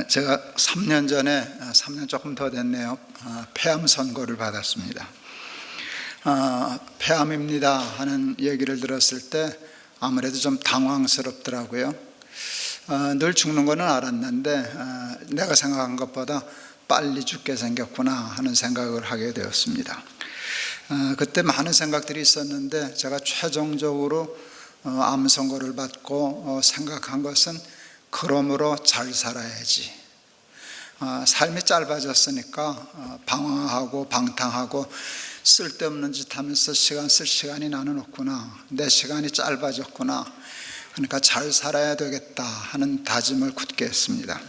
제가 3년 전에, 3년 조금 더 됐네요. 폐암 선고를 받았습니다. 폐암입니다 하는 얘기를 들었을 때 아무래도 좀 당황스럽더라고요. 늘 죽는 거는 알았는데 내가 생각한 것보다 빨리 죽게 생겼구나 하는 생각을 하게 되었습니다. 그때 많은 생각들이 있었는데 제가 최종적으로 암 선고를 받고 생각한 것은 그러므로 잘 살아야지. 삶이 짧아졌으니까 방황하고 방탕하고 쓸데없는 짓 하면서 쓸 시간이 나는 없구나. 내 시간이 짧아졌구나. 그러니까 잘 살아야 되겠다 하는 다짐을 굳게 했습니다.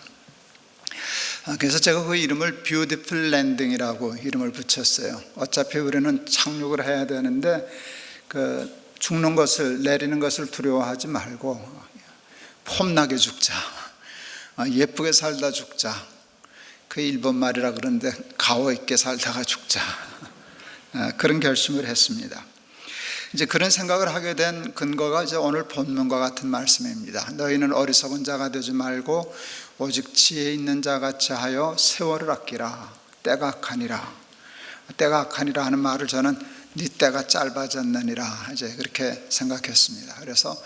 그래서 제가 그 이름을 뷰티풀 랜딩이라고 이름을 붙였어요. 어차피 우리는 착륙을 해야 되는데 죽는 것을, 내리는 것을 두려워하지 말고 폼나게 죽자, 예쁘게 살다 죽자. 그 일본 말이라 그러는데 가오 있게 살다가 죽자. 그런 결심을 했습니다. 이제 그런 생각을 하게 된 근거가 이제 오늘 본문과 같은 말씀입니다. 너희는 어리석은 자가 되지 말고 오직 지혜 있는 자 같이 하여 세월을 아끼라. 때가 악하니라. 때가 악하니라 하는 말을 저는 네 때가 짧아졌느니라 이제 그렇게 생각했습니다. 그래서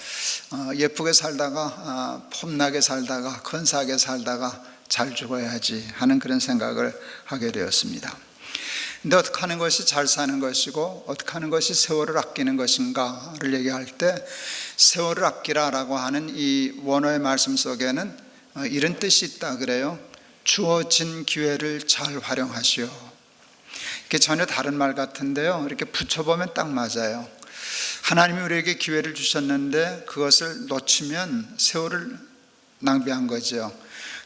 예쁘게 살다가 폼나게 살다가 근사하게 살다가 잘 죽어야지 하는 그런 생각을 하게 되었습니다. 근데 어떻게 하는 것이 잘 사는 것이고 어떻게 하는 것이 세월을 아끼는 것인가를 얘기할 때 세월을 아끼라라고 하는 이 원어의 말씀 속에는 이런 뜻이 있다 그래요. 주어진 기회를 잘 활용하시오. 이게 전혀 다른 말 같은데요, 이렇게 붙여보면 딱 맞아요. 하나님이 우리에게 기회를 주셨는데 그것을 놓치면 세월을 낭비한 거죠.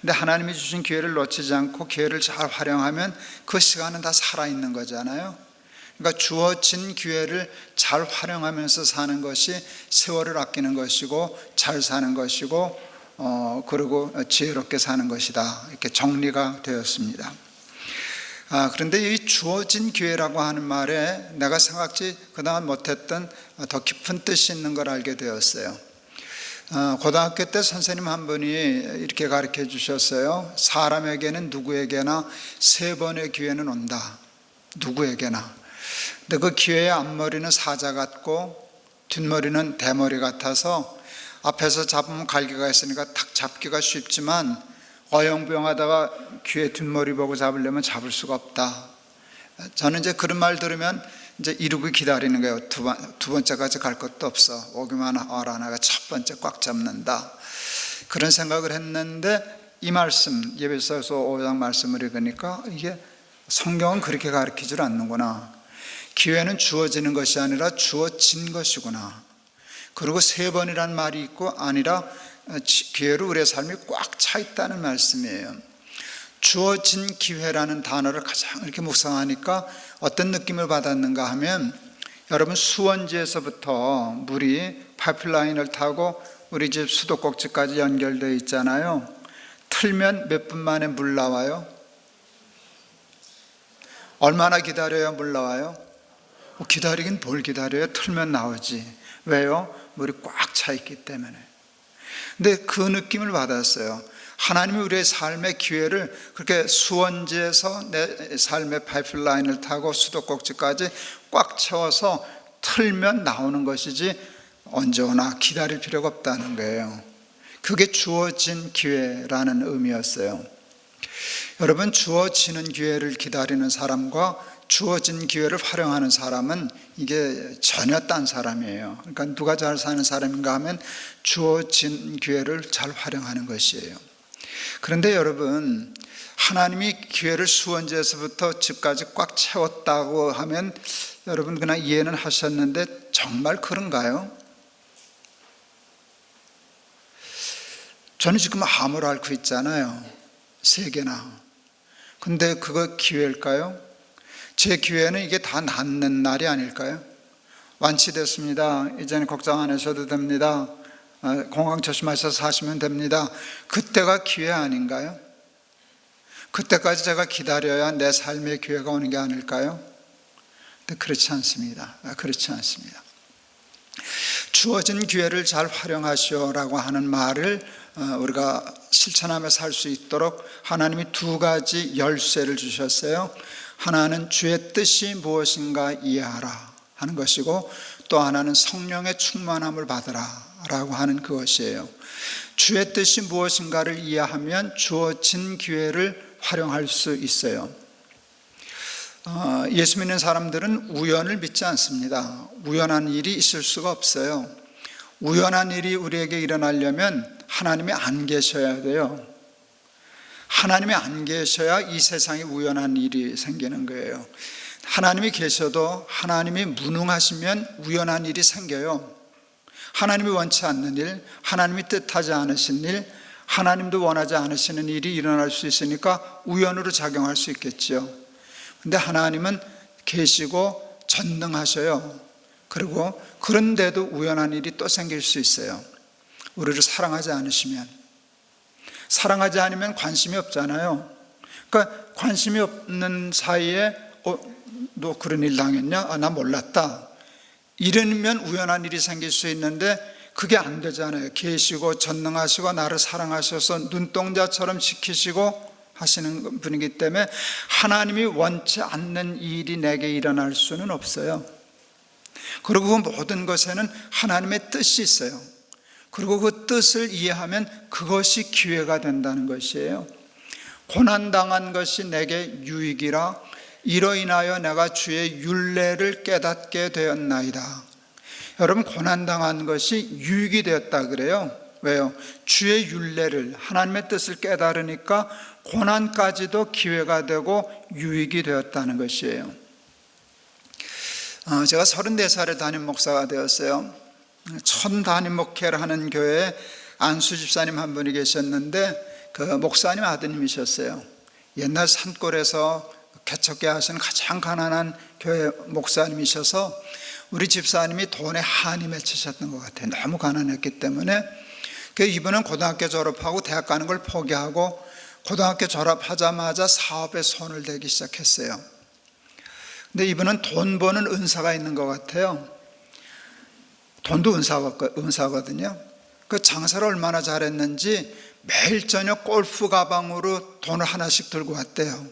근데 하나님이 주신 기회를 놓치지 않고 기회를 잘 활용하면 그 시간은 다 살아있는 거잖아요. 그러니까 주어진 기회를 잘 활용하면서 사는 것이 세월을 아끼는 것이고 잘 사는 것이고 그리고 지혜롭게 사는 것이다, 이렇게 정리가 되었습니다. 그런데 이 주어진 기회라고 하는 말에 내가 생각지 그동안 못했던 더 깊은 뜻이 있는 걸 알게 되었어요. 고등학교 때 선생님 한 분이 이렇게 가르쳐 주셨어요. 사람에게는 누구에게나 3번의 기회는 온다. 누구에게나. 근데 그 기회의 앞머리는 사자 같고 뒷머리는 대머리 같아서 앞에서 잡으면 갈기가 있으니까 탁 잡기가 쉽지만 어영부영하다가 귀에 뒷머리 보고 잡으려면 잡을 수가 없다. 저는 이제 그런 말 들으면 이제 이러고 기다리는 거예요. 두 번째까지 갈 것도 없어. 오기만 와라. 내가 첫 번째 꽉 잡는다. 그런 생각을 했는데 이 말씀, 에베소서 5장 말씀을 읽으니까 이게 성경은 그렇게 가르치질 않는구나. 기회는 주어지는 것이 아니라 주어진 것이구나. 그리고 3번이라는 말이 있고 아니라 기회로 우리의 삶이 꽉 차 있다는 말씀이에요. 주어진 기회라는 단어를 가장 이렇게 묵상하니까 어떤 느낌을 받았는가 하면, 여러분 수원지에서부터 물이 파이프라인을 타고 우리 집 수도꼭지까지 연결되어 있잖아요. 틀면 몇 분 만에 물 나와요? 얼마나 기다려야 물 나와요? 기다리긴 뭘 기다려요? 틀면 나오지. 왜요? 물이 꽉 차 있기 때문에. 근데 그 느낌을 받았어요. 하나님이 우리의 삶의 기회를 그렇게 수원지에서 내 삶의 파이프라인을 타고 수도꼭지까지 꽉 채워서 틀면 나오는 것이지 언제 오나 기다릴 필요가 없다는 거예요. 그게 주어진 기회라는 의미였어요. 여러분, 주어지는 기회를 기다리는 사람과 주어진 기회를 활용하는 사람은 이게 전혀 딴 사람이에요. 그러니까 누가 잘 사는 사람인가 하면 주어진 기회를 잘 활용하는 것이에요. 그런데 여러분, 하나님이 기회를 수원지에서부터 집까지 꽉 채웠다고 하면 여러분 그냥 이해는 하셨는데 정말 그런가요? 저는 지금 암을 앓고 있잖아요. 3개나. 근데 그거 기회일까요? 제 기회는 이게 다 낫는 날이 아닐까요? 완치됐습니다. 이제는 걱정 안 하셔도 됩니다. 건강 조심하셔서 사시면 됩니다. 그때가 기회 아닌가요? 그때까지 제가 기다려야 내 삶의 기회가 오는 게 아닐까요? 근데 그렇지 않습니다. 그렇지 않습니다. 주어진 기회를 잘 활용하시오라고 하는 말을 우리가 실천하며 살 수 있도록 하나님이 두 가지 열쇠를 주셨어요. 하나는 주의 뜻이 무엇인가 이해하라 하는 것이고, 또 하나는 성령의 충만함을 받으라 라고 하는 그것이에요. 주의 뜻이 무엇인가를 이해하면 주어진 기회를 활용할 수 있어요. 예수 믿는 사람들은 우연을 믿지 않습니다. 우연한 일이 있을 수가 없어요. 우연한 일이 우리에게 일어나려면 하나님이 안 계셔야 돼요. 하나님이 안 계셔야 이 세상에 우연한 일이 생기는 거예요. 하나님이 계셔도 하나님이 무능하시면 우연한 일이 생겨요. 하나님이 원치 않는 일, 하나님이 뜻하지 않으신 일, 하나님도 원하지 않으시는 일이 일어날 수 있으니까 우연으로 작용할 수 있겠죠. 근데 하나님은 계시고 전능하셔요. 그리고 그런데도 우연한 일이 또 생길 수 있어요. 우리를 사랑하지 않으시면. 사랑하지 않으면 관심이 없잖아요. 그러니까 관심이 없는 사이에 너 그런 일 당했냐? 나 몰랐다. 이러면 우연한 일이 생길 수 있는데 그게 안 되잖아요. 계시고 전능하시고 나를 사랑하셔서 눈동자처럼 지키시고 하시는 분이기 때문에 하나님이 원치 않는 일이 내게 일어날 수는 없어요. 그리고 그 모든 것에는 하나님의 뜻이 있어요. 그리고 그 뜻을 이해하면 그것이 기회가 된다는 것이에요. 고난당한 것이 내게 유익이라 이로 인하여 내가 주의 율례를 깨닫게 되었나이다. 여러분, 고난당한 것이 유익이 되었다 그래요. 왜요? 주의 율례를, 하나님의 뜻을 깨달으니까 고난까지도 기회가 되고 유익이 되었다는 것이에요. 제가 34살에 담임 목사가 되었어요. 첫 담임 목회를 하는 교회에 안수 집사님 한 분이 계셨는데 그 목사님 아드님이셨어요. 옛날 산골에서 개척교 하시는 가장 가난한 교회 목사님이셔서 우리 집사님이 돈에 한이 맺히셨던 것 같아요. 너무 가난했기 때문에. 이분은 고등학교 졸업하고 대학 가는 걸 포기하고 고등학교 졸업하자마자 사업에 손을 대기 시작했어요. 근데 이분은 돈 버는 은사가 있는 것 같아요. 돈도 은사거든요. 그 장사를 얼마나 잘했는지 매일 저녁 골프 가방으로 돈을 하나씩 들고 왔대요.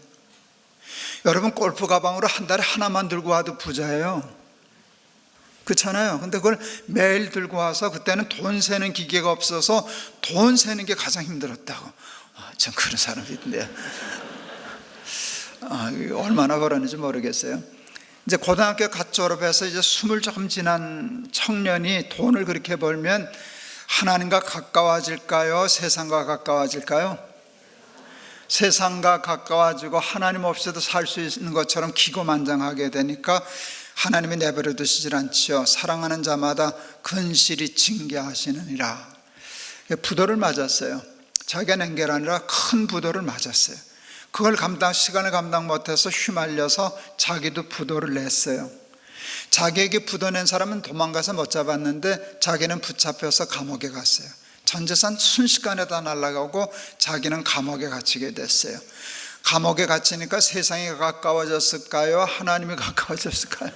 여러분, 골프 가방으로 한 달에 하나만 들고 와도 부자예요. 그렇잖아요. 근데 그걸 매일 들고 와서 그때는 돈 세는 기계가 없어서 돈 세는 게 가장 힘들었다고. 전 그런 사람이 있는데 얼마나 벌었는지 모르겠어요. 이제 고등학교 갓 졸업해서 이제 20 조금 지난 청년이 돈을 그렇게 벌면 하나님과 가까워질까요? 세상과 가까워질까요? 세상과 가까워지고 하나님 없이도 살 수 있는 것처럼 기고만장하게 되니까 하나님이 내버려 두시질 않지요. 사랑하는 자마다 근실히 징계하시느니라. 부도를 맞았어요. 자기가 낸 게 아니라 큰 부도를 맞았어요. 그걸 시간을 감당 못해서 휘말려서 자기도 부도를 냈어요. 자기에게 부도 낸 사람은 도망가서 못 잡았는데 자기는 붙잡혀서 감옥에 갔어요. 전 재산 순식간에 다 날아가고 자기는 감옥에 갇히게 됐어요. 감옥에 갇히니까 세상이 가까워졌을까요? 하나님이 가까워졌을까요?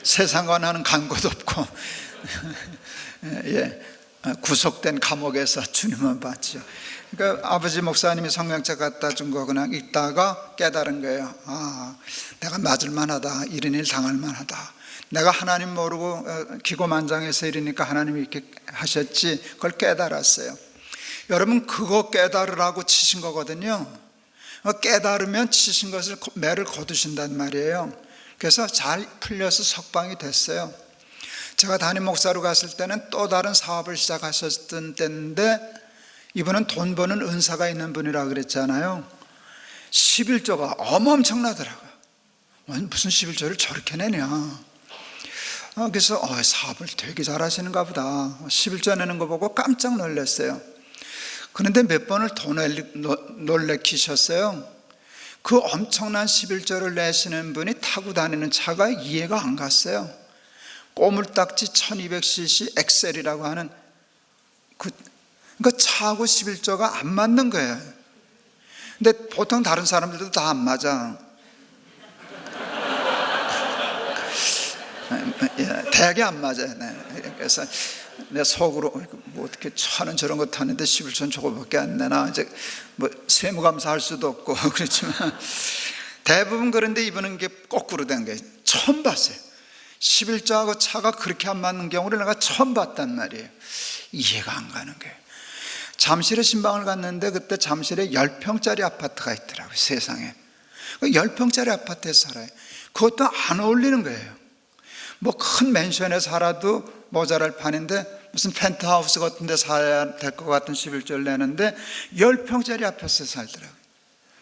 세상과 나는 간 곳 없고 구속된 감옥에서 주님만 봤죠. 그러니까 아버지 목사님이 성경책 갖다 준 거 그냥 읽다가 깨달은 거예요. 내가 맞을 만하다. 이런 일 당할 만하다. 내가 하나님 모르고 기고만장해서 이러니까 하나님이 이렇게 하셨지. 그걸 깨달았어요. 여러분, 그거 깨달으라고 치신 거거든요. 깨달으면 치신 것을 매를 거두신단 말이에요. 그래서 잘 풀려서 석방이 됐어요. 제가 담임 목사로 갔을 때는 또 다른 사업을 시작하셨던 때인데 이분은 돈 버는 은사가 있는 분이라고 그랬잖아요. 11조가 어마어마하더라고요. 무슨 11조를 저렇게 내냐. 그래서 사업을 되게 잘하시는가 보다. 11조 내는 거 보고 깜짝 놀랐어요. 그런데 몇 번을 더 놀래키셨어요. 그 엄청난 11조를 내시는 분이 타고 다니는 차가 이해가 안 갔어요. 꼬물딱지 1200cc 엑셀이라고 하는 그러니까 차하고 11조가 안 맞는 거예요. 근데 보통 다른 사람들도 다 안 맞아. 대개 안 맞아요. 네. 그래서 내 속으로 뭐 어떻게 저는 저런 거 타는데 11천 저거밖에 안 내나, 이제 뭐 세무감사할 수도 없고 그렇지만 대부분 그런데 이분은 게 거꾸로 된 거예요. 처음 봤어요. 11조하고 차가 그렇게 안 맞는 경우를 내가 처음 봤단 말이에요. 이해가 안 가는 거예요. 잠실에 신방을 갔는데 그때 잠실에 10평짜리 아파트가 있더라고요. 세상에 10평짜리 아파트에 살아요. 그것도 안 어울리는 거예요. 뭐 큰 맨션에 살아도 모자랄 판인데 무슨 펜트하우스 같은 데 살아야 될 것 같은 11조를 내는데 10평짜리 아파트에 살더라고요.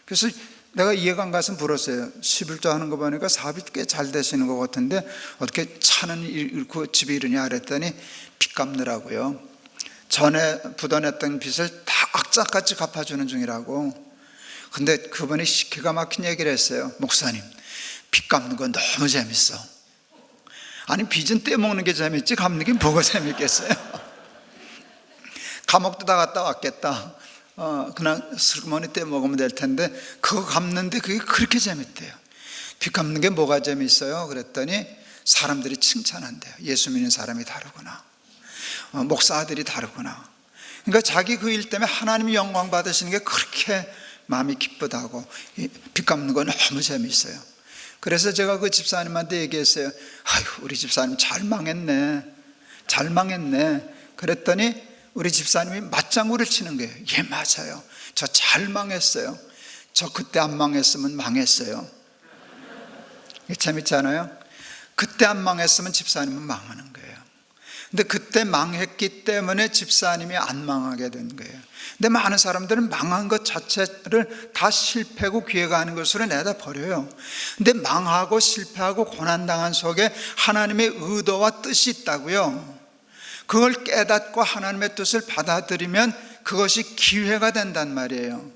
그래서 내가 이해가 안 가서 물었어요. 11조 하는 거 보니까 사업이 꽤 잘 되시는 것 같은데 어떻게 차는 잃고 집이 이러냐 그랬더니 빚 갚느라고요. 전에 부도냈던 빚을 다 악착같이 갚아주는 중이라고. 근데 그분이 기가 막힌 얘기를 했어요. 목사님, 빚 갚는 건 너무 재밌어. 아니, 빚은 떼먹는 게 재밌지 갚는 게 뭐가 재밌겠어요? 감옥도 다 갔다 왔겠다. 그냥 슬그머니 떼먹으면 될 텐데 그거 갚는데 그게 그렇게 재밌대요. 빚 갚는 게 뭐가 재밌어요? 그랬더니 사람들이 칭찬한대요. 예수 믿는 사람이 다르구나, 목사들이 다르구나. 그러니까 자기 그 일 때문에 하나님이 영광 받으시는 게 그렇게 마음이 기쁘다고. 빚 갚는 건 너무 재밌어요. 그래서 제가 그 집사님한테 얘기했어요. 아유, 우리 집사님 잘 망했네, 잘 망했네. 그랬더니 우리 집사님이 맞장구를 치는 거예요. 예, 맞아요. 저 잘 망했어요. 저 그때 안 망했으면 망했어요. 이게 재밌지 않아요? 그때 안 망했으면 집사님은 망하는 거예요. 근데 그때 망했기 때문에 집사님이 안 망하게 된 거예요. 근데 많은 사람들은 망한 것 자체를 다 실패고 기회가 아닌 것으로 내다 버려요. 근데 망하고 실패하고 고난당한 속에 하나님의 의도와 뜻이 있다고요. 그걸 깨닫고 하나님의 뜻을 받아들이면 그것이 기회가 된단 말이에요.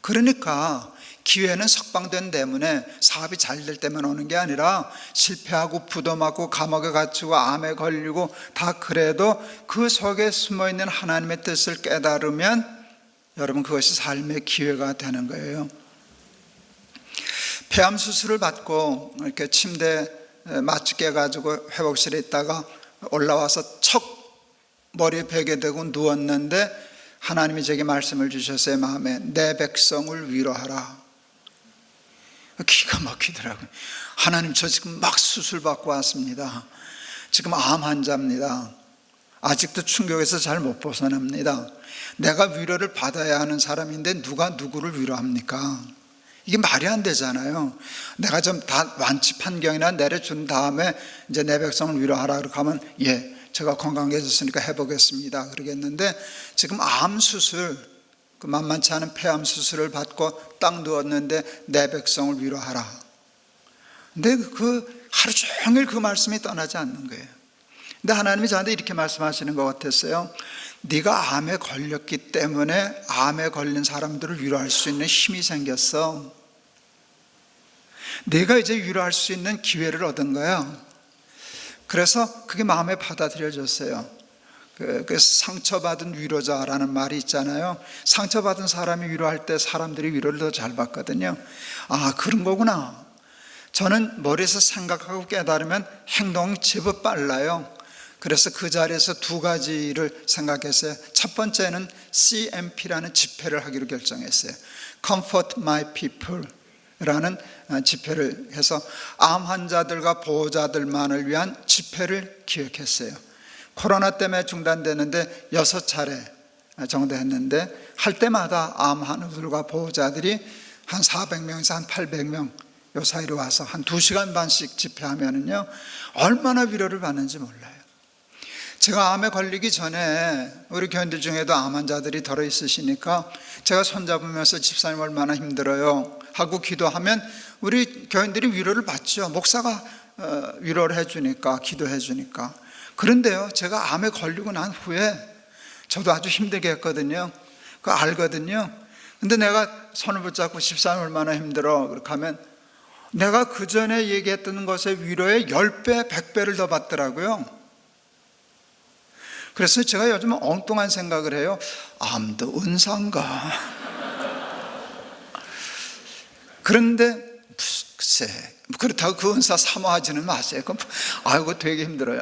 그러니까 기회는 석방된 때문에, 사업이 잘 될 때만 오는 게 아니라 실패하고 부도 맞고 감옥에 갇히고 암에 걸리고 다 그래도 그 속에 숨어있는 하나님의 뜻을 깨달으면 여러분 그것이 삶의 기회가 되는 거예요. 폐암 수술을 받고 이렇게 침대에 맞게 해가지고 회복실에 있다가 올라와서 척 머리에 베게 되고 누웠는데 하나님이 제게 말씀을 주셨어요. 마음에, 내 백성을 위로하라. 기가 막히더라고요. 하나님, 저 지금 막 수술 받고 왔습니다. 지금 암 환자입니다. 아직도 충격에서 잘 못 벗어납니다. 내가 위로를 받아야 하는 사람인데 누가 누구를 위로합니까? 이게 말이 안 되잖아요. 내가 좀 다 완치 판경이나 내려준 다음에 이제 내 백성을 위로하라 그렇게 하면, 예, 제가 건강해졌으니까 해보겠습니다 그러겠는데, 지금 암 수술, 그 만만치 않은 폐암 수술을 받고 딱 누웠는데 내 백성을 위로하라. 근데 그 하루 종일 그 말씀이 떠나지 않는 거예요. 근데 하나님이 저한테 이렇게 말씀하시는 것 같았어요. 네가 암에 걸렸기 때문에 암에 걸린 사람들을 위로할 수 있는 힘이 생겼어. 내가 이제 위로할 수 있는 기회를 얻은 거야. 그래서 그게 마음에 받아들여졌어요. 그 상처받은 위로자라는 말이 있잖아요. 상처받은 사람이 위로할 때 사람들이 위로를 더 잘 받거든요. 아, 그런 거구나. 저는 머리에서 생각하고 깨달으면 행동이 제법 빨라요. 그래서 그 자리에서 두 가지를 생각했어요. 첫 번째는 CMP라는 집회를 하기로 결정했어요. Comfort My People 라는 집회를 해서 암 환자들과 보호자들만을 위한 집회를 기획했어요. 코로나 때문에 중단되는데 6차례 정도 했는데, 할 때마다 암 환우들과 보호자들이 한 400명에서 한 800명 요 사이로 와서 한 2시간 반씩 집회하면은요, 얼마나 위로를 받는지 몰라요. 제가 암에 걸리기 전에 우리 교인들 중에도 암 환자들이 덜어 있으시니까 제가 손잡으면서 집사님 얼마나 힘들어요 하고 기도하면 우리 교인들이 위로를 받죠. 목사가 위로를 해주니까, 기도해 주니까. 그런데요, 제가 암에 걸리고 난 후에 저도 아주 힘들게 했거든요. 그거 알거든요. 근데 내가 손을 붙잡고 집사님 얼마나 힘들어 그렇게 하면 내가 그 전에 얘기했던 것의 위로에 10배, 100배를 더 받더라고요. 그래서 제가 요즘 엉뚱한 생각을 해요. 암도 은사인가? 그런데 그렇다고 그 은사 사모하지는 마세요. 아이고 되게 힘들어요.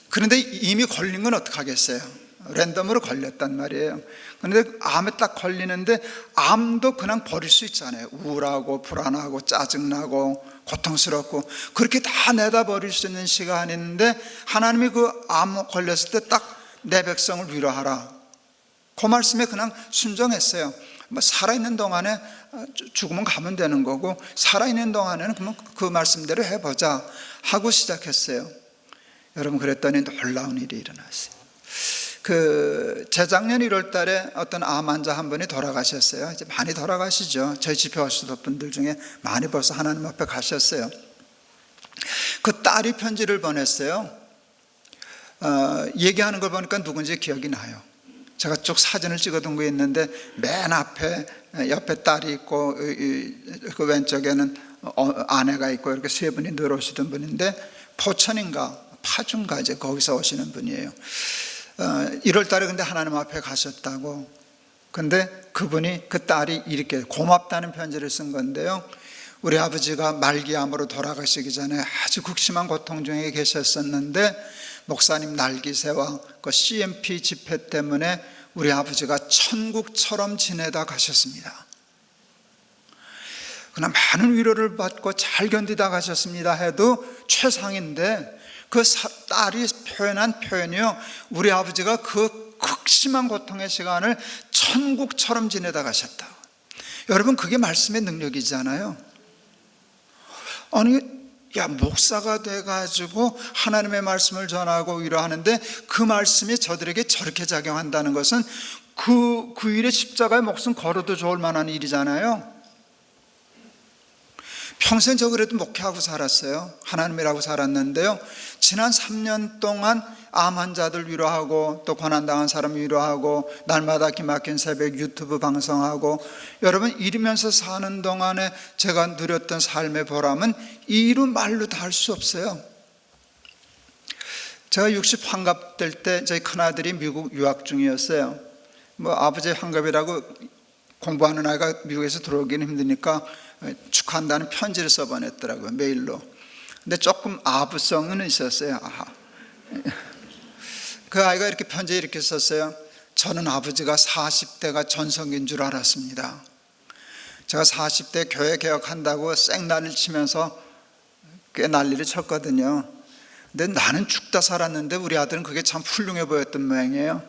그런데 이미 걸린 건 어떡하겠어요? 랜덤으로 걸렸단 말이에요. 그런데 암에 딱 걸리는데 암도 그냥 버릴 수 있잖아요. 우울하고 불안하고 짜증나고 고통스럽고 그렇게 다 내다 버릴 수 있는 시간인데 하나님이 그 암 걸렸을 때 딱 내 백성을 위로하라, 그 말씀에 그냥 순종했어요. 살아있는 동안에 죽으면 가면 되는 거고 살아있는 동안에는 그러면 그 말씀대로 해보자 하고 시작했어요. 여러분, 그랬더니 놀라운 일이 일어났어요. 재작년 1월 달에 어떤 암 환자 한 분이 돌아가셨어요. 이제 많이 돌아가시죠. 저희 집회 오셨던 분들 중에 많이 벌써 하나님 앞에 가셨어요. 그 딸이 편지를 보냈어요. 얘기하는 걸 보니까 누군지 기억이 나요. 제가 쭉 사진을 찍어둔 게 있는데 맨 앞에 옆에 딸이 있고 그 왼쪽에는 아내가 있고 이렇게 세 분이 늘 오시던 분인데 포천인가 파주인가 이제 거기서 오시는 분이에요. 1월 달에 근데 하나님 앞에 가셨다고. 근데 그분이, 그 딸이 이렇게 고맙다는 편지를 쓴 건데요. 우리 아버지가 말기암으로 돌아가시기 전에 아주 극심한 고통 중에 계셨었는데 목사님 날기세와 그 CMP 집회 때문에 우리 아버지가 천국처럼 지내다 가셨습니다. 그러나 많은 위로를 받고 잘 견디다 가셨습니다 해도 최상인데 그 딸이 표현한 표현이요, 우리 아버지가 그 극심한 고통의 시간을 천국처럼 지내다 가셨다. 여러분, 그게 말씀의 능력이잖아요. 아니, 목사가 돼가지고 하나님의 말씀을 전하고 위로하는데 그 말씀이 저들에게 저렇게 작용한다는 것은 그 일에 십자가의 목숨 걸어도 좋을 만한 일이잖아요. 평생 저 그래도 목회하고 살았어요. 하나님이라고 살았는데요, 지난 3년 동안 암 환자들 위로하고 또 고난당한 사람 위로하고 날마다 기막힌 새벽 유튜브 방송하고, 여러분, 이러면서 사는 동안에 제가 누렸던 삶의 보람은 이루 말로 다 할 수 없어요. 제가 60 환갑 될 때 저희 큰아들이 미국 유학 중이었어요. 아버지 환갑이라고 공부하는 아이가 미국에서 들어오기는 힘드니까 축하한다는 편지를 써보냈더라고요, 메일로. 근데 조금 아부성은 있었어요. 그 아이가 이렇게 편지에 이렇게 썼어요. 저는 아버지가 40대가 전성기인 줄 알았습니다. 제가 40대 교회 개혁한다고 쌩난리를 치면서 꽤 난리를 쳤거든요. 근데 나는 죽다 살았는데 우리 아들은 그게 참 훌륭해 보였던 모양이에요.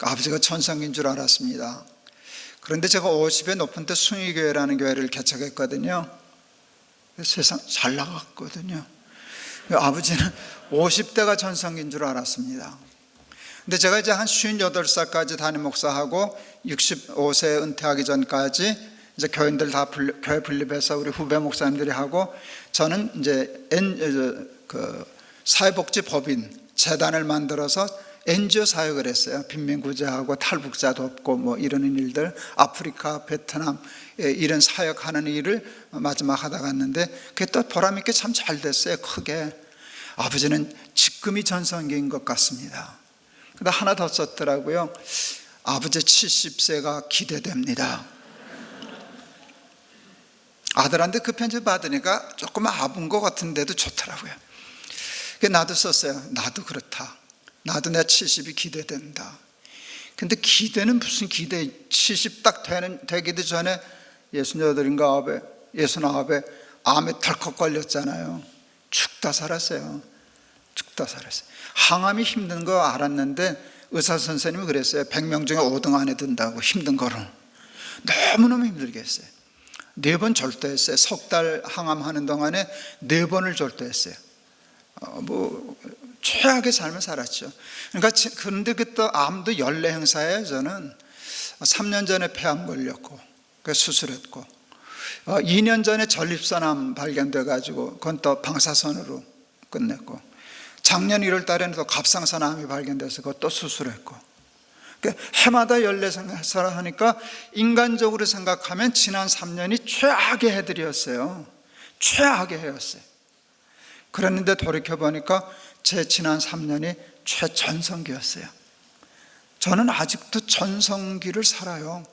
아버지가 전성기인 줄 알았습니다. 그런데 제가 50에 높은 때 숭의교회라는 교회를 개척했거든요. 세상 잘 나갔거든요. 아버지는 50대가 전성기인 줄 알았습니다. 근데 제가 이제 한 58살까지 담임 목사하고 65세 은퇴하기 전까지 이제 교인들 다 교회 분립해서 우리 후배 목사님들이 하고, 저는 이제 사회복지법인 재단을 만들어서 NGO 사역을 했어요. 빈민구제하고 탈북자 돕고 이러는 일들, 아프리카, 베트남 이런 사역하는 일을 마지막 하다 갔는데 그게 또 보람있게 참 잘 됐어요. 크게. 아버지는 지금이 전성기인 것 같습니다. 근데 하나 더 썼더라고요. 아버지 70세가 기대됩니다. 아들한테 그 편지 받으니까 조금 아픈 것 같은데도 좋더라고요. 나도 썼어요. 나도 그렇다. 나도 내 70이 기대된다. 근데 기대는 무슨 기대? 70 딱 되기도 전에 68인가 69에 암에 덜컥 걸렸잖아요. 죽다 살았어요. 항암이 힘든 거 알았는데 의사 선생님이 그랬어요. 100명 중에 5등 안에 든다고, 힘든 거를. 너무너무 힘들게 했어요. 4번 절도했어요. 석 달 항암하는 동안에 4번을 절도했어요. 최악의 삶을 살았죠. 그런데 그때 암도 연례 행사예요. 저는 3년 전에 폐암 걸렸고 수술했고, 2년 전에 전립선암 발견돼가지고 그건 또 방사선으로 끝냈고, 작년 1월 달에는 또 갑상선암이 발견돼서 그것도 수술했고, 해마다 연례 행사를 하니까 인간적으로 생각하면 지난 3년이 최악의 해들이었어요. 최악의 해였어요. 그랬는데 돌이켜보니까 제 지난 3년이 최전성기였어요. 저는 아직도 전성기를 살아요.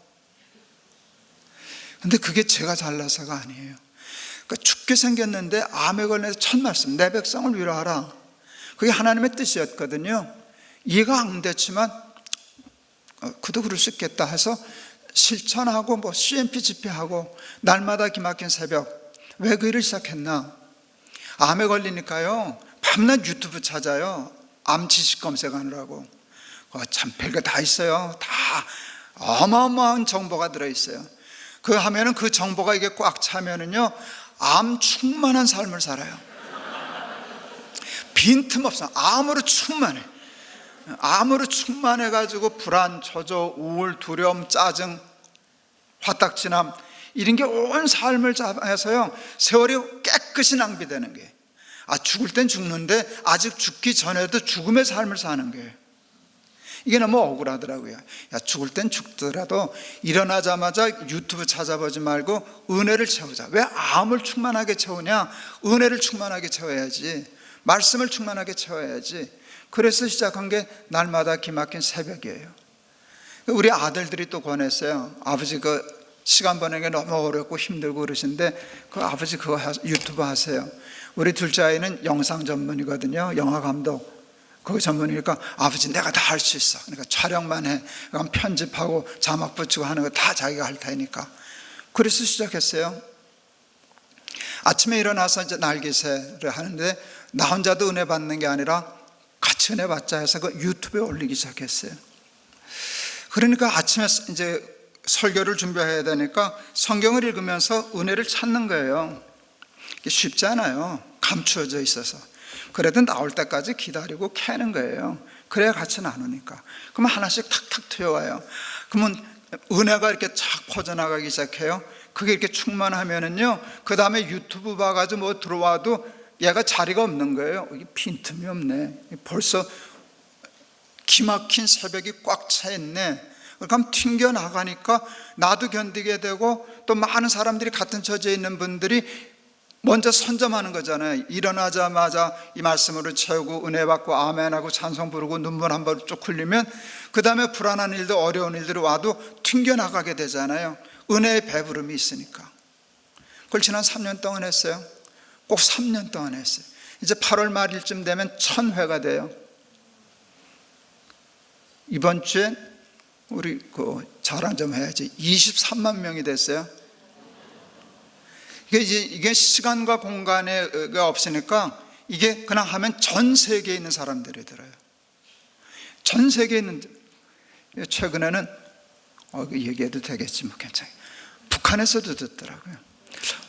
근데 그게 제가 잘나서가 아니에요. 죽게 생겼는데 암에 걸려서 첫 말씀, 내 백성을 위로하라. 그게 하나님의 뜻이었거든요. 이해가 안 됐지만 그도 그럴 수 있겠다 해서 실천하고 뭐 CMP 집회하고 날마다 기막힌 새벽. 왜 그 일을 시작했나? 암에 걸리니까요 밤낮 유튜브 찾아요. 암 지식 검색하느라고. 참 별거 다 있어요. 다 어마어마한 정보가 들어있어요. 그 하면은 그 정보가 이게 꽉 차면은요 암 충만한 삶을 살아요. 빈틈없어. 암으로 충만해. 암으로 충만해가지고 불안, 초조, 우울, 두려움, 짜증, 화딱지남 이런 게 온 삶을 잡아서요 세월이 깨끗이 낭비되는 게. 죽을 땐 죽는데 아직 죽기 전에도 죽음의 삶을 사는 거예요. 이게 너무 억울하더라고요. 죽을 땐 죽더라도 일어나자마자 유튜브 찾아보지 말고 은혜를 채우자. 왜 암을 충만하게 채우냐? 은혜를 충만하게 채워야지. 말씀을 충만하게 채워야지. 그래서 시작한 게 날마다 기막힌 새벽이에요. 우리 아들들이 또 권했어요. 아버지 시간 보내는 게 너무 어렵고 힘들고 그러신데 아버지 그거 유튜브 하세요. 우리 둘째 아이는 영상 전문이거든요. 영화 감독 그거 전문이니까 아버지 내가 다 할 수 있어. 그러니까 촬영만 해. 그럼 편집하고 자막 붙이고 하는 거 다 자기가 할 테니까. 그래서 시작했어요. 아침에 일어나서 이제 날개새를 하는데 나 혼자도 은혜 받는 게 아니라 같이 은혜 받자 해서 그 유튜브에 올리기 시작했어요. 그러니까 아침에 이제 설교를 준비해야 되니까 성경을 읽으면서 은혜를 찾는 거예요. 이게 쉽지 않아요. 감추어져 있어서. 그래도 나올 때까지 기다리고 캐는 거예요. 그래야 같이 나누니까. 그러면 하나씩 탁탁 튀어와요. 그러면 은혜가 이렇게 착 퍼져나가기 시작해요. 그게 이렇게 충만하면은요, 그 다음에 유튜브 봐가지고 뭐 들어와도 얘가 자리가 없는 거예요. 이게 빈틈이 없네. 벌써 기막힌 새벽이 꽉 차 있네. 그럼 튕겨나가니까 나도 견디게 되고 또 많은 사람들이 같은 처지에 있는 분들이 먼저 선점하는 거잖아요. 일어나자마자 이 말씀으로 채우고 은혜 받고 아멘하고 찬송 부르고 눈물 한 번 쭉 흘리면 그 다음에 불안한 일도 어려운 일들이 와도 튕겨나가게 되잖아요. 은혜의 배부름이 있으니까. 그걸 지난 3년 동안 했어요. 꼭 3년 동안 했어요. 이제 8월 말일쯤 되면 1000회가 돼요. 이번 주에 우리 자랑 좀 해야지. 23만 명이 됐어요. 이게 시간과 공간가 없으니까 이게 그냥 하면 전 세계에 있는 사람들이 들어요. 전 세계에 있는. 최근에는 얘기해도 되겠지 뭐 괜찮아요. 북한에서도 듣더라고요.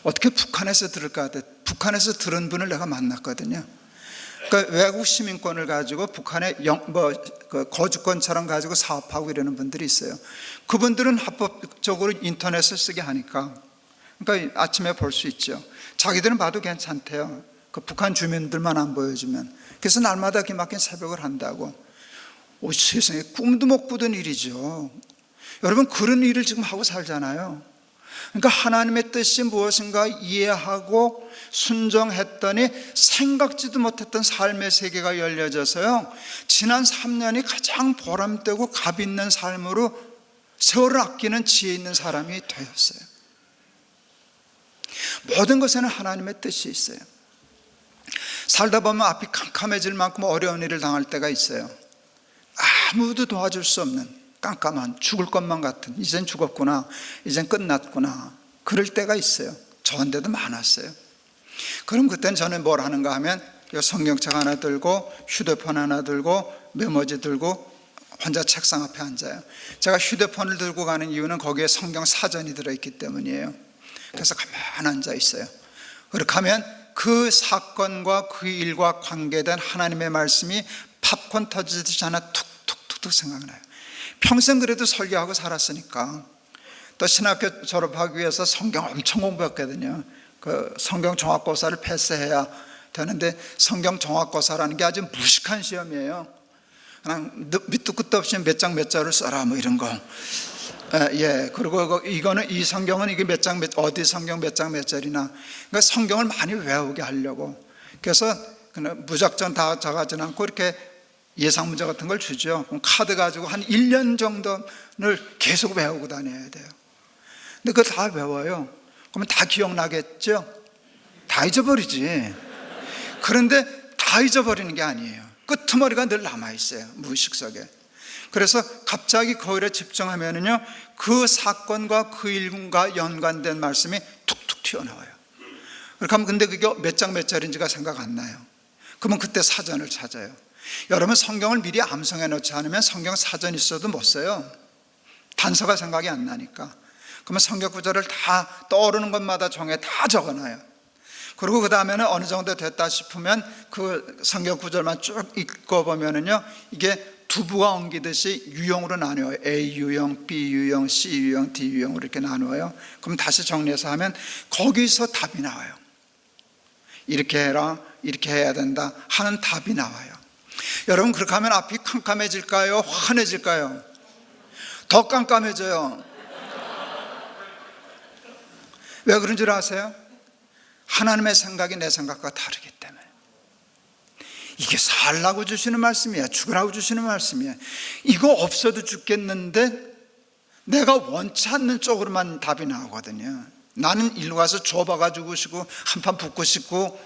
어떻게 북한에서 들을까 하다 북한에서 들은 분을 내가 만났거든요. 그러니까 외국 시민권을 가지고 북한의 거주권처럼 가지고 사업하고 이러는 분들이 있어요. 그분들은 합법적으로 인터넷을 쓰게 하니까 그러니까 아침에 볼 수 있죠. 자기들은 봐도 괜찮대요. 그 북한 주민들만 안 보여주면. 그래서 날마다 기막힌 새벽을 한다고. 세상에 꿈도 못 꾸던 일이죠. 여러분 그런 일을 지금 하고 살잖아요. 그러니까 하나님의 뜻이 무엇인가 이해하고 순종했더니 생각지도 못했던 삶의 세계가 열려져서요, 지난 3년이 가장 보람되고 값 있는 삶으로 세월을 아끼는 지혜 있는 사람이 되었어요. 모든 것에는 하나님의 뜻이 있어요. 살다 보면 앞이 캄캄해질 만큼 어려운 일을 당할 때가 있어요. 아무도 도와줄 수 없는 깜깜한 죽을 것만 같은, 이젠 죽었구나, 이젠 끝났구나, 그럴 때가 있어요. 저한테도 많았어요. 그럼 그때는 저는 뭘 하는가 하면 성경책 하나 들고 휴대폰 하나 들고 메모지 들고 혼자 책상 앞에 앉아요. 제가 휴대폰을 들고 가는 이유는 거기에 성경 사전이 들어있기 때문이에요. 그래서 가만히 앉아 있어요. 그렇게 하면 그 사건과 그 일과 관계된 하나님의 말씀이 팝콘 터지듯이 하나 툭툭툭툭 생각나요. 평생 그래도 설교하고 살았으니까. 또 신학교 졸업하기 위해서 성경 엄청 공부했거든요. 그 성경 종합고사를 패스해야 되는데 성경 종합고사라는 게 아주 무식한 시험이에요. 그냥 밑도 끝도 없이 몇 장 몇 절을 써라 뭐 이런 거. 그리고 이거는 이 성경은 이게 몇 장 어디 성경 몇 장 몇 절이나. 그러니까 성경을 많이 외우게 하려고. 그래서 그냥 무작정 다 적하지는 않고 이렇게 예상 문제 같은 걸 주죠. 그럼 카드 가지고 한 1년 정도를 계속 외우고 다녀야 돼요. 근데 그걸 다 외워요. 그러면 다 기억나겠죠? 다 잊어버리지. 그런데 다 잊어버리는 게 아니에요. 끄트머리가 늘 남아있어요, 무의식 속에. 그래서 갑자기 거울에 집중하면은요, 그 사건과 그 일과 연관된 말씀이 툭툭 튀어나와요. 그렇게 하면 근데 그게 몇 장 몇 절인지가 생각 안 나요. 그러면 그때 사전을 찾아요. 여러분, 성경을 미리 암송해 놓지 않으면 성경 사전 있어도 못 써요. 단서가 생각이 안 나니까. 그러면 성경 구절을 다 떠오르는 것마다 종에 다 적어놔요. 그리고 그 다음에는 어느 정도 됐다 싶으면 그 성경 구절만 쭉 읽어보면은요, 이게 두부가 엉기듯이 유형으로 나뉘어요. A 유형, B 유형, C 유형, D 유형으로 이렇게 나누어요. 그럼 다시 정리해서 하면 거기서 답이 나와요. 이렇게 해라, 이렇게 해야 된다 하는 답이 나와요. 여러분, 그렇게 하면 앞이 캄캄해질까요? 환해질까요? 더 깜깜해져요. 왜 그런 줄 아세요? 하나님의 생각이 내 생각과 다르기 때문에. 이게 살라고 주시는 말씀이야, 죽으라고 주시는 말씀이야. 이거 없어도 죽겠는데 내가 원치 않는 쪽으로만 답이 나오거든요. 나는 일로 가서 좁아가지고 싶고 한판 붙고 싶고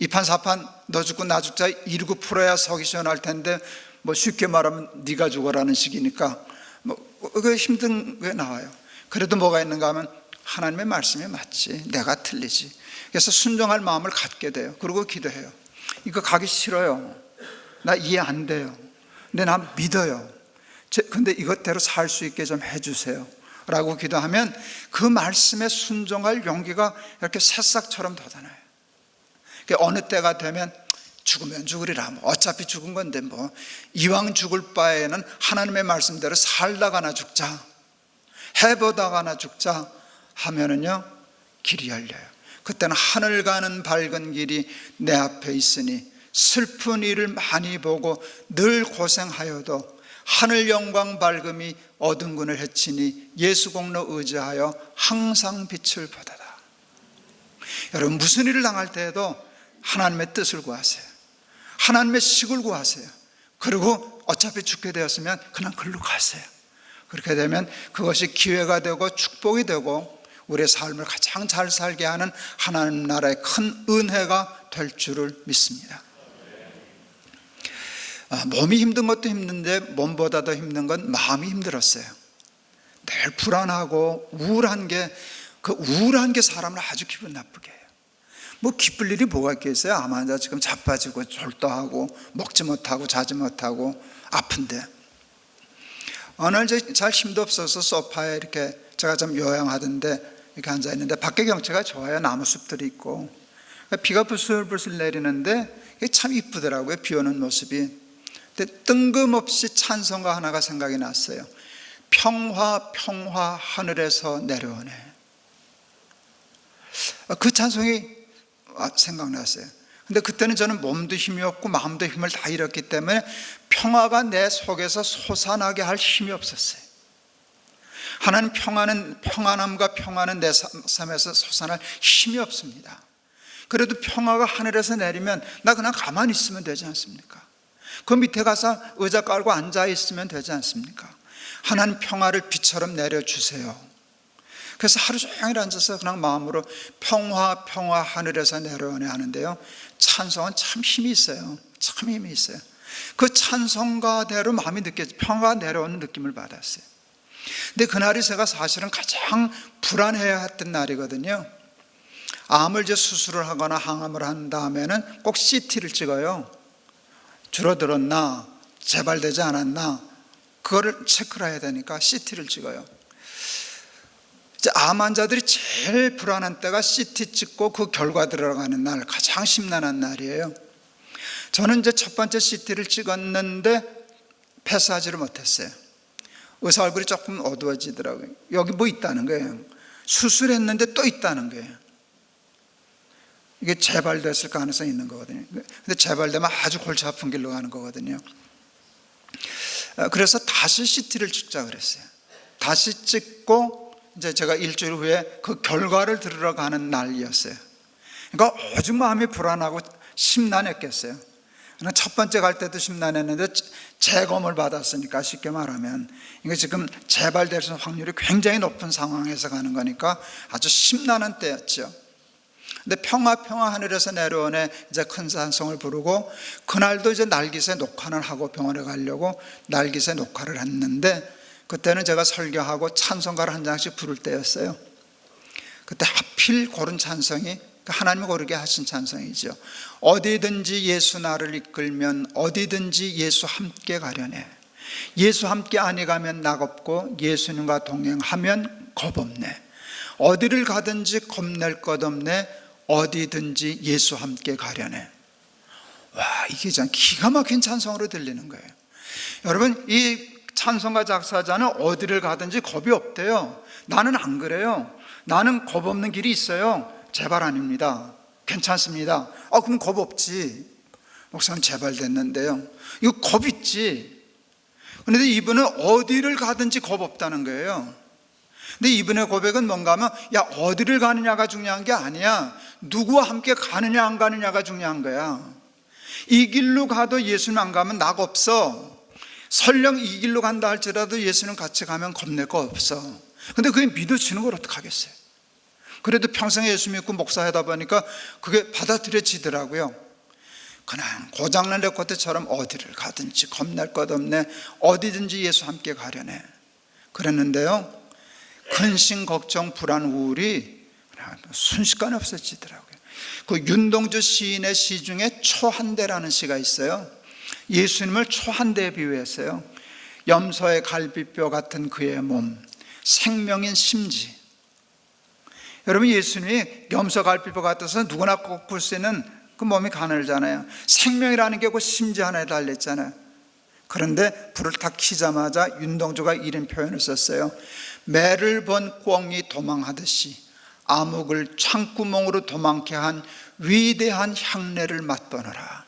이판 사판 너 죽고 나 죽자 이러고 풀어야 속이 시원할 텐데, 뭐 쉽게 말하면 네가 죽어라는 식이니까 뭐 그 힘든 게 나와요. 그래도 뭐가 있는가 하면 하나님의 말씀이 맞지, 내가 틀리지. 그래서 순종할 마음을 갖게 돼요. 그리고 기도해요. 이거 가기 싫어요. 나 이해 안 돼요. 근데 나 믿어요. 근데 이것대로 살 수 있게 좀 해주세요 라고 기도하면 그 말씀에 순종할 용기가 이렇게 새싹처럼 돋아나요. 어느 때가 되면 죽으면 죽으리라, 뭐 어차피 죽은 건데 뭐 이왕 죽을 바에는 하나님의 말씀대로 살다가나 죽자, 해보다가나 죽자 하면은요, 길이 열려요. 그때는 하늘 가는 밝은 길이 내 앞에 있으니 슬픈 일을 많이 보고 늘 고생하여도 하늘 영광 밝음이 어두운 군을 헤치니 예수 공로 의지하여 항상 빛을 보다다. 여러분, 무슨 일을 당할 때에도 하나님의 뜻을 구하세요. 하나님의 식을 구하세요. 그리고 어차피 죽게 되었으면 그냥 글로 가세요. 그렇게 되면 그것이 기회가 되고 축복이 되고 우리의 삶을 가장 잘 살게 하는 하나님 나라의 큰 은혜가 될 줄을 믿습니다. 몸이 힘든 것도 힘든데 몸보다 더 힘든 건 마음이 힘들었어요. 늘 불안하고 우울한 게, 그 우울한 게 사람을 아주 기분 나쁘게 해요. 뭐 기쁠 일이 뭐가 있겠어요? 암 환자 지금 자빠지고 졸도하고 먹지 못하고 자지 못하고 아픈데. 어느 날 잘 힘도 없어서 소파에 이렇게 제가 좀 요양하던데 이렇게 앉아 있는데 밖에 경치가 좋아요. 나무 숲들이 있고 비가 부슬부슬 내리는데 이게 참 이쁘더라고요, 비 오는 모습이. 근데 뜬금없이 찬송가 하나가 생각이 났어요. 평화 평화 하늘에서 내려오네. 그 찬송이 생각났어요. 근데 그때는 저는 몸도 힘이 없고 마음도 힘을 다 잃었기 때문에 평화가 내 속에서 솟아나게 할 힘이 없었어요. 하나님 평안함과 평화는 내 삶에서 솟아날 힘이 없습니다. 그래도 평화가 하늘에서 내리면 나 그냥 가만히 있으면 되지 않습니까? 그 밑에 가서 의자 깔고 앉아 있으면 되지 않습니까? 하나님 평화를 비처럼 내려주세요. 그래서 하루 종일 앉아서 그냥 마음으로 평화 평화 하늘에서 내려오네 하는데요, 찬송은 참 힘이 있어요. 참 힘이 있어요. 그 찬송가대로 마음이 느껴져, 평화가 내려오는 느낌을 받았어요. 근데 그날이 제가 사실은 가장 불안해야 했던 날이거든요. 암을 이제 수술을 하거나 항암을 한 다음에는 꼭 CT를 찍어요. 줄어들었나, 재발되지 않았나, 그거를 체크를 해야 되니까 CT를 찍어요. 이제 암 환자들이 제일 불안한 때가 CT 찍고 그 결과 들어가는 날, 가장 심란한 날이에요. 저는 이제 첫 번째 CT를 찍었는데 패스하지를 못했어요. 의사 얼굴이 조금 어두워지더라고요. 여기 뭐 있다는 거예요. 수술했는데 또 있다는 거예요. 이게 재발됐을 가능성이 있는 거거든요. 근데 재발되면 아주 골치 아픈 길로 가는 거거든요. 그래서 다시 CT를 찍자 그랬어요. 다시 찍고 이제 제가 일주일 후에 그 결과를 들으러 가는 날이었어요. 그러니까 오죽 마음이 불안하고 심란했겠어요. 첫 번째 갈 때도 심란했는데 재검을 받았으니까, 쉽게 말하면 이게 지금 재발될 수 있는 확률이 굉장히 높은 상황에서 가는 거니까 아주 심란한 때였죠. 근데 평화 하늘에서 내려오네 이제 큰 찬송을 부르고, 그날도 이제 날깃새 녹화를 하고 병원에 가려고 날깃새 녹화를 했는데, 그때는 제가 설교하고 찬송가를 한 장씩 부를 때였어요. 그때 하필 고른 찬송이 하나님이 고르게 하신 찬송이죠. 어디든지 예수 나를 이끌면 어디든지 예수 함께 가려네. 예수 함께 아니 가면 낙없고 예수님과 동행하면 겁없네. 어디를 가든지 겁낼 것 없네. 어디든지 예수 함께 가려네. 와, 이게 참 기가 막힌 찬송으로 들리는 거예요. 여러분, 이 찬송가 작사자는 어디를 가든지 겁이 없대요. 나는 안 그래요. 나는 겁 없는 길이 있어요. 제발 아닙니다. 괜찮습니다. 그럼 겁 없지. 목사님 제발 됐는데요. 이거 겁 있지. 그런데 이분은 어디를 가든지 겁 없다는 거예요. 근데 이분의 고백은 뭔가 하면, 야, 어디를 가느냐가 중요한 게 아니야. 누구와 함께 가느냐 안 가느냐가 중요한 거야. 이 길로 가도 예수님 안 가면 낙 없어. 설령 이 길로 간다 할지라도 예수님 같이 가면 겁낼 거 없어. 근데 그게 믿어지는 걸 어떡하겠어요. 그래도 평생 예수 믿고 목사하다 보니까 그게 받아들여지더라고요. 그냥 고장난 레코드처럼 어디를 가든지 겁낼 것 없네. 어디든지 예수 함께 가려네. 그랬는데요, 근심, 걱정, 불안, 우울이 순식간에 없어지더라고요. 그 윤동주 시인의 시 중에 초한대라는 시가 있어요. 예수님을 초한대에 비유했어요. 염소의 갈비뼈 같은 그의 몸, 생명인 심지. 여러분, 예수님이 염소 갈비뼈 같아서 누구나 꼭 볼 수 있는 그 몸이 가늘잖아요. 생명이라는 게 그 심지 하나에 달렸잖아요. 그런데 불을 탁 켜자마자 윤동주가 이런 표현을 썼어요. 매를 본 꿩이 도망하듯이 암흑을 창구멍으로 도망케 한 위대한 향내를 맛보느라.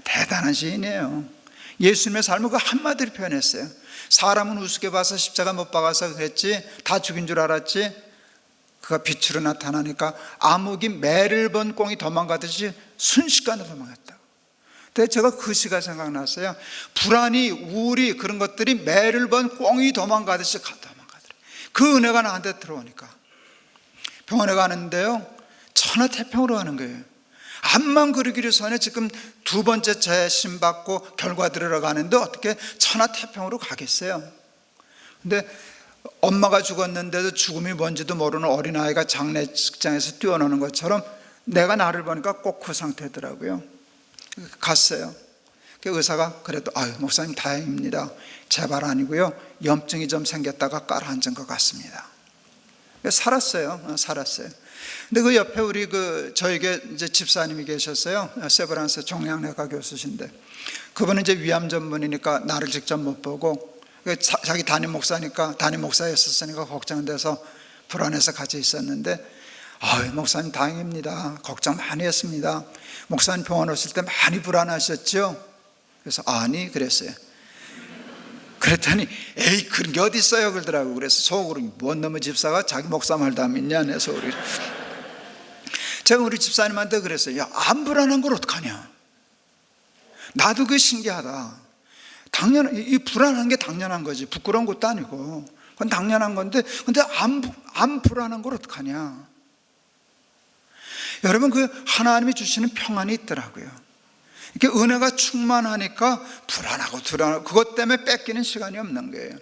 대단한 시인이에요. 예수님의 삶을 그 한마디로 표현했어요. 사람은 우습게 봐서 십자가 못 박아서 그랬지, 다 죽인 줄 알았지, 그가 빛으로 나타나니까 암흑이 매를 본 꿩이 도망가듯이 순식간에 도망갔다고. 근데 제가 그 시가 생각났어요. 불안이, 우울이, 그런 것들이 매를 본 꿩이 도망가듯이 도망가더라고요. 그 은혜가 나한테 들어오니까 병원에 가는데요, 천하태평으로 가는 거예요. 암만 그러기를 전에 지금 두 번째 재심 받고 결과 들어가는데 어떻게 천하태평으로 가겠어요. 근데 엄마가 죽었는데도 죽음이 뭔지도 모르는 어린아이가 장례식장에서 뛰어노는 것처럼 내가 나를 보니까 꼭 그 상태더라고요. 갔어요. 그 의사가 그래도 목사님 다행입니다. 재발 아니고요, 염증이 좀 생겼다가 깔아앉은 것 같습니다. 살았어요. 근데 그 옆에 우리 저에게 이제 집사님이 계셨어요. 세브란스 종양내과 교수신데, 그분은 이제 위암 전문이니까 나를 직접 못 보고, 자기 담임 목사니까, 담임 목사였었으니까 걱정돼서 불안해서 같이 있었는데, 목사님 다행입니다. 걱정 많이 했습니다. 목사님 병원 오실 때 많이 불안하셨죠? 그래서 아니 그랬어요. 그랬더니 에이 그런 게 어디 있어요 그러더라고. 그래서 속으로 뭔 놈의 집사가 자기 목사 말도 안 믿냐 내 속으로. 제가 우리 집사님한테 그랬어요. 야, 안 불안한 걸 어떡하냐. 나도 그게 신기하다. 이 불안한 게 당연한 거지, 부끄러운 것도 아니고 그건 당연한 건데, 근데 안 불안한 걸 어떡하냐. 여러분, 그 하나님이 주시는 평안이 있더라고요. 이렇게 은혜가 충만하니까 불안하고 그것 때문에 뺏기는 시간이 없는 거예요.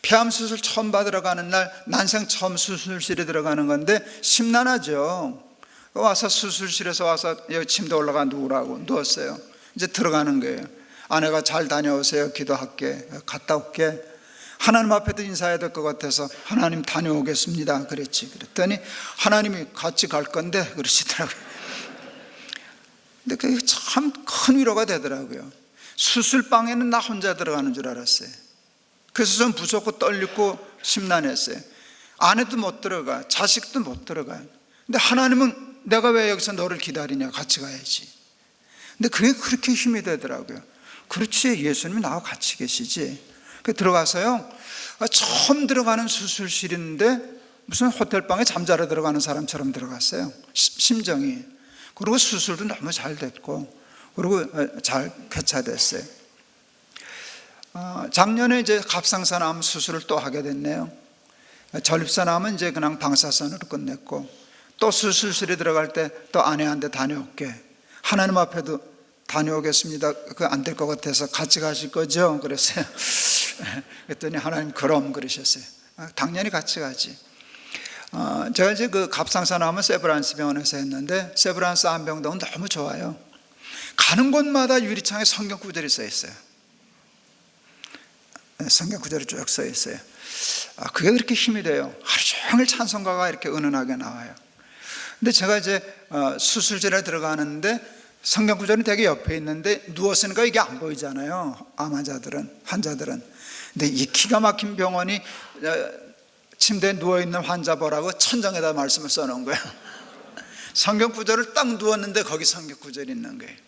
폐암 수술 처음 받으러 가는 날, 난생 처음 수술실에 들어가는 건데 심란하죠. 와서 수술실에서 와서 여기 침대 올라가 누우라고 누웠어요. 이제 들어가는 거예요. 아내가 잘 다녀오세요, 기도할게, 갔다 올게. 하나님 앞에도 인사해야 될 것 같아서 하나님 다녀오겠습니다 그랬지. 그랬더니 하나님이 같이 갈 건데 그러시더라고요. 근데 그게 참 큰 위로가 되더라고요. 수술방에는 나 혼자 들어가는 줄 알았어요. 그래서 좀 무섭고 떨리고 심란했어요. 아내도 못 들어가, 자식도 못 들어가요. 근데 하나님은 내가 왜 여기서 너를 기다리냐, 같이 가야지. 근데 그게 그렇게 힘이 되더라고요. 그렇지, 예수님이 나와 같이 계시지. 들어가서요, 처음 들어가는 수술실인데 무슨 호텔방에 잠자러 들어가는 사람처럼 들어갔어요. 심정이. 그리고 수술도 너무 잘 됐고, 그리고 잘 쾌차됐어요. 작년에 이제 갑상선암 수술을 또 하게 됐네요. 전립선암은 이제 그냥 방사선으로 끝냈고, 또 수술실에 들어갈 때 또 아내한테 다녀올게. 하나님 앞에도 다녀오겠습니다. 그거 안 될 것 같아서 같이 가실 거죠? 그랬어요. 그랬더니 하나님 그럼 그러셨어요. 당연히 같이 가지. 제가 이제 그 갑상선암은 세브란스 병원에서 했는데 세브란스 암병동은 너무 좋아요. 가는 곳마다 유리창에 성경 구절이 써 있어요. 성경 구절이 쭉 써 있어요. 그게 그렇게 힘이 돼요. 하루 종일 찬송가가 이렇게 은은하게 나와요. 근데 제가 이제 수술실에 들어가는데 성경 구절이 되게 옆에 있는데 누웠으니까 이게 안 보이잖아요. 암 환자들은. 근데 이 기가 막힌 병원이 침대에 누워있는 환자 보라고 천장에다 말씀을 써놓은 거예요. 성경 구절을 딱 누웠는데 거기 성경 구절이 있는 거예요.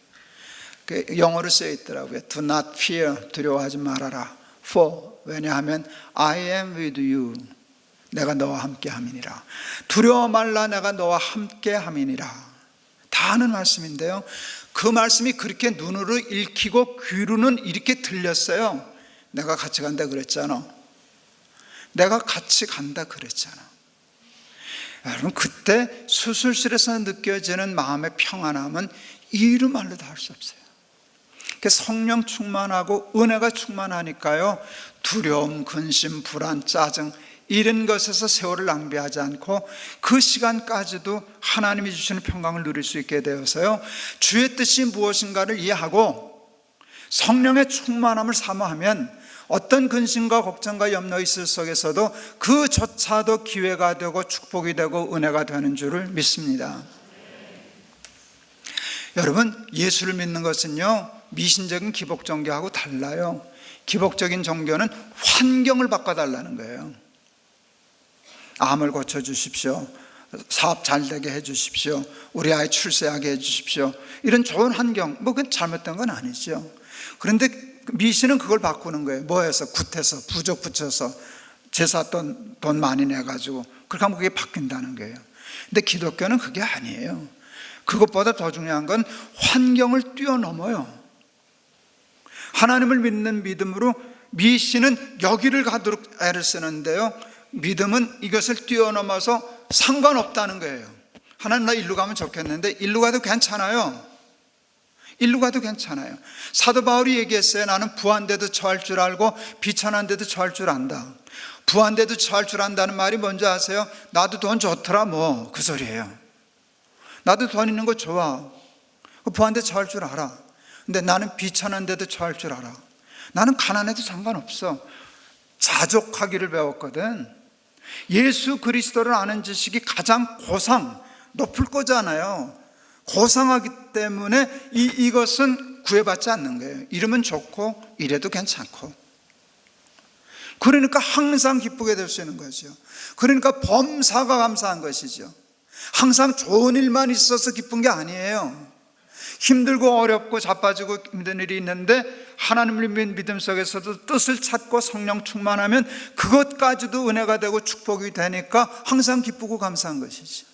영어로 쓰여 있더라고요. Do not fear, 두려워하지 말아라. For, 왜냐하면 I am with you, 내가 너와 함께 함이니라. 두려워 말라, 내가 너와 함께 함이니라. 다 하는 말씀인데요, 그 말씀이 그렇게 눈으로 읽히고 귀로는 이렇게 들렸어요. 내가 같이 간다 그랬잖아. 내가 같이 간다 그랬잖아. 여러분, 그때 수술실에서 느껴지는 마음의 평안함은 이루 말로 다 할 수 없어요. 성령 충만하고 은혜가 충만하니까요, 두려움, 근심, 불안, 짜증 이런 것에서 세월을 낭비하지 않고 그 시간까지도 하나님이 주시는 평강을 누릴 수 있게 되어서요, 주의 뜻이 무엇인가를 이해하고 성령의 충만함을 사모하면 어떤 근심과 걱정과 염려 있을 속에서도 그조차도 기회가 되고 축복이 되고 은혜가 되는 줄을 믿습니다. 여러분, 예수를 믿는 것은요, 미신적인 기복 종교하고 달라요. 기복적인 종교는 환경을 바꿔달라는 거예요. 암을 고쳐주십시오, 사업 잘 되게 해주십시오, 우리 아이 출세하게 해주십시오, 이런 좋은 환경, 그건 잘못된 건 아니죠. 그런데 미신은 그걸 바꾸는 거예요. 뭐해서? 굿해서, 부족 붙여서, 제사 돈 많이 내가지고 그렇게 하면 그게 바뀐다는 거예요. 근데 기독교는 그게 아니에요. 그것보다 더 중요한 건 환경을 뛰어넘어요. 하나님을 믿는 믿음으로 미신은 여기를 가도록 애를 쓰는데요, 믿음은 이것을 뛰어넘어서 상관없다는 거예요. 하나님, 나 일로 가면 좋겠는데 일로 가도 괜찮아요. 일로 가도 괜찮아요. 사도 바울이 얘기했어요. 나는 부한데도 처할 줄 알고 비천한데도 처할 줄 안다. 부한데도 처할 줄 안다는 말이 뭔지 아세요? 나도 돈 좋더라 뭐, 그 소리예요. 나도 돈 있는 거 좋아, 부한데 처할 줄 알아. 근데 나는 비천한데도 처할 줄 알아. 나는 가난해도 상관없어. 자족하기를 배웠거든. 예수 그리스도를 아는 지식이 가장 높을 거잖아요. 고상하기 때문에 이것은 구애받지 않는 거예요. 이러면 좋고 이래도 괜찮고. 그러니까 항상 기쁘게 될 수 있는 거죠. 그러니까 범사가 감사한 것이죠. 항상 좋은 일만 있어서 기쁜 게 아니에요. 힘들고 어렵고 자빠지고 힘든 일이 있는데 하나님을 믿는 믿음 속에서도 뜻을 찾고 성령 충만하면 그것까지도 은혜가 되고 축복이 되니까 항상 기쁘고 감사한 것이죠.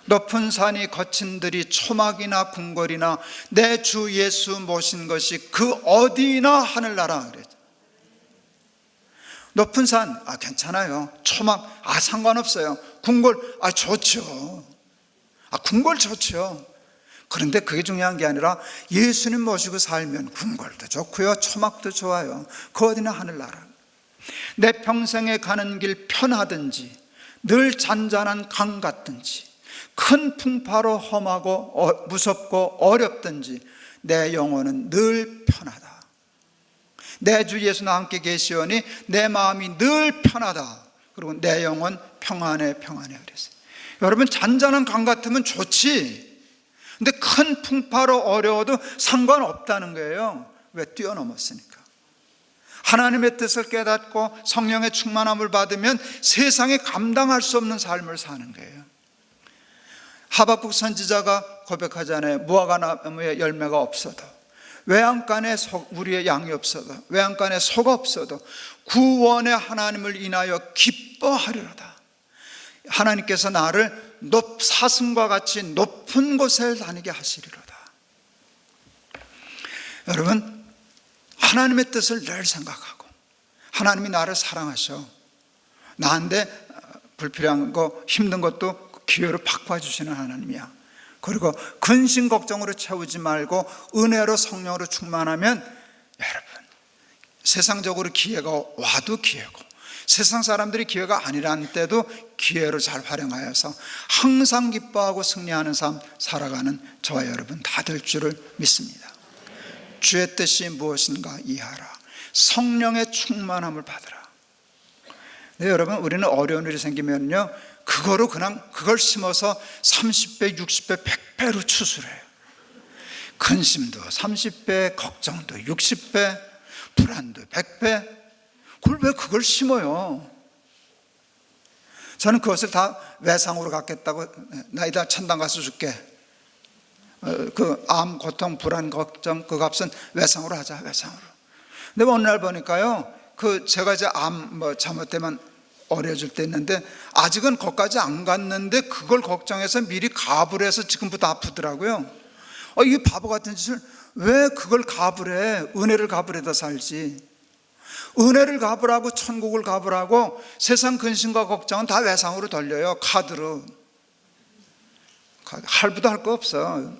높은 산이 거친 들이 초막이나 궁궐이나 내 주 예수 모신 것이 그 어디나 하늘나라 그랬죠. 높은 산, 괜찮아요. 초막, 상관없어요. 궁궐, 좋죠. 궁궐 좋죠. 그런데 그게 중요한 게 아니라 예수님 모시고 살면 궁궐도 좋고요, 초막도 좋아요. 그 어디나 하늘나라. 내 평생에 가는 길 편하든지 늘 잔잔한 강 같든지 큰 풍파로 험하고 무섭고 어렵든지 내 영혼은 늘 편하다. 내 주 예수와 함께 계시오니 내 마음이 늘 편하다. 그리고 내 영혼 평안해 그랬어요. 여러분, 잔잔한 강 같으면 좋지. 근데 큰 풍파로 어려워도 상관없다는 거예요. 왜? 뛰어넘었으니까. 하나님의 뜻을 깨닫고 성령의 충만함을 받으면 세상에 감당할 수 없는 삶을 사는 거예요. 하박국 선지자가 고백하잖아요. 무화과 나무에 열매가 없어도, 외양간에 우리의 양이 없어도, 외양간에 소가 없어도 구원의 하나님을 인하여 기뻐하리로다. 하나님께서 나를 사슴과 같이 높은 곳에 다니게 하시리로다. 여러분, 하나님의 뜻을 늘 생각하고 하나님이 나를 사랑하셔. 나한테 불필요한 거, 힘든 것도 기회로 바꿔주시는 하나님이야. 그리고 근심 걱정으로 채우지 말고 은혜로 성령으로 충만하면 여러분, 세상적으로 기회가 와도 기회고 세상 사람들이 기회가 아니라는 때도 기회로 잘 활용하여서 항상 기뻐하고 승리하는 삶 살아가는 저와 여러분 다 될 줄을 믿습니다. 주의 뜻이 무엇인가 이해하라. 성령의 충만함을 받으라. 네, 여러분, 우리는 어려운 일이 생기면요, 그걸 심어서 30배, 60배, 100배로 추수해요. 근심도 30배, 걱정도 60배, 불안도 100배. 그걸 왜 그걸 심어요? 저는 그것을 다 외상으로 갖겠다고, 나 이따 천당 가서 줄게. 그 암, 고통, 불안, 걱정 그 값은 외상으로 하자, 외상으로. 근데 어느 날 보니까요, 제가 이제 암 잘못되면 어려질 때 있는데 아직은 거기까지 안 갔는데 그걸 걱정해서 미리 가불 해서 지금부터 아프더라고요. 이게 바보 같은 짓을 왜 그걸 가불해? 은혜를 가불해다 살지. 은혜를 가불하고 천국을 가불하고 세상 근심과 걱정은 다 외상으로 돌려요. 카드로. 할부도 할 거 없어.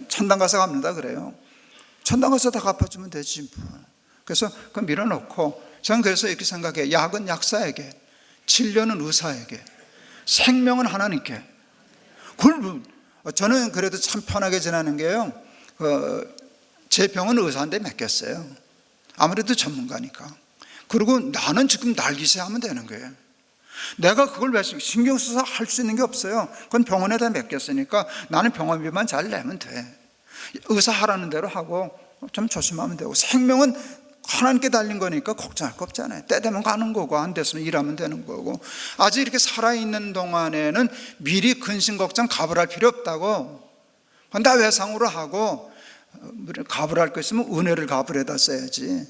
천당 가서 갚는다 그래요. 천당 가서 다 갚아주면 되지 뭐. 그래서 그걸 밀어놓고, 저는 그래서 이렇게 생각해요. 약은 약사에게, 진료는 의사에게, 생명은 하나님께. 저는 그래도 참 편하게 지내는 게요, 제 병은 의사한테 맡겼어요. 아무래도 전문가니까. 그리고 나는 지금 날기세 하면 되는 거예요. 내가 그걸 왜 신경 써서 할 수 있는 게 없어요. 그건 병원에다 맡겼으니까 나는 병원비만 잘 내면 돼. 의사 하라는 대로 하고 좀 조심하면 되고, 생명은 하나님께 달린 거니까 걱정할 거 없잖아요. 때 되면 가는 거고 안 됐으면 일하면 되는 거고. 아직 이렇게 살아있는 동안에는 미리 근심 걱정 가불할 필요 없다고. 다 외상으로 하고, 가불할 거 있으면 은혜를 가불에다 써야지,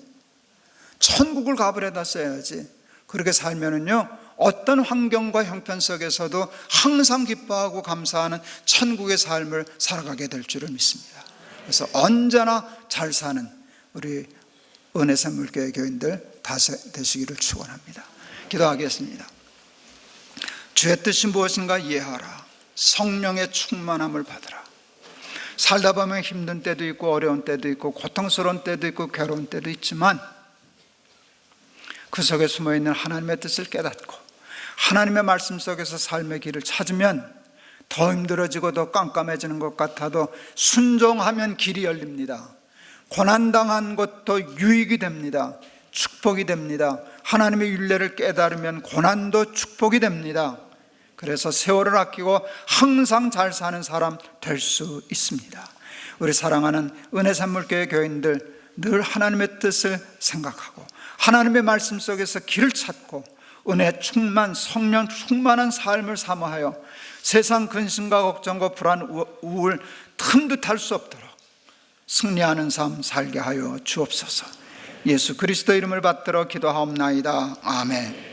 천국을 가불에다 써야지. 그렇게 살면은요, 어떤 환경과 형편 속에서도 항상 기뻐하고 감사하는 천국의 삶을 살아가게 될 줄을 믿습니다. 그래서 언제나 잘 사는 우리 은혜샘물교회 교인들 다 되시기를 축원합니다. 기도하겠습니다. 주의 뜻이 무엇인가 이해하라. 성령의 충만함을 받으라. 살다 보면 힘든 때도 있고 어려운 때도 있고 고통스러운 때도 있고 괴로운 때도 있지만 그 속에 숨어있는 하나님의 뜻을 깨닫고 하나님의 말씀 속에서 삶의 길을 찾으면 더 힘들어지고 더 깜깜해지는 것 같아도 순종하면 길이 열립니다. 고난당한 것도 유익이 됩니다. 축복이 됩니다. 하나님의 율례를 깨달으면 고난도 축복이 됩니다. 그래서 세월을 아끼고 항상 잘 사는 사람 될 수 있습니다. 우리 사랑하는 은혜샘물교회 교인들, 늘 하나님의 뜻을 생각하고 하나님의 말씀 속에서 길을 찾고 은혜 충만, 성령 충만한 삶을 사모하여 세상 근심과 걱정과 불안, 우울 틈도 탈 수 없도록 승리하는 삶 살게 하여 주옵소서. 예수 그리스도 이름을 받들어 기도하옵나이다. 아멘.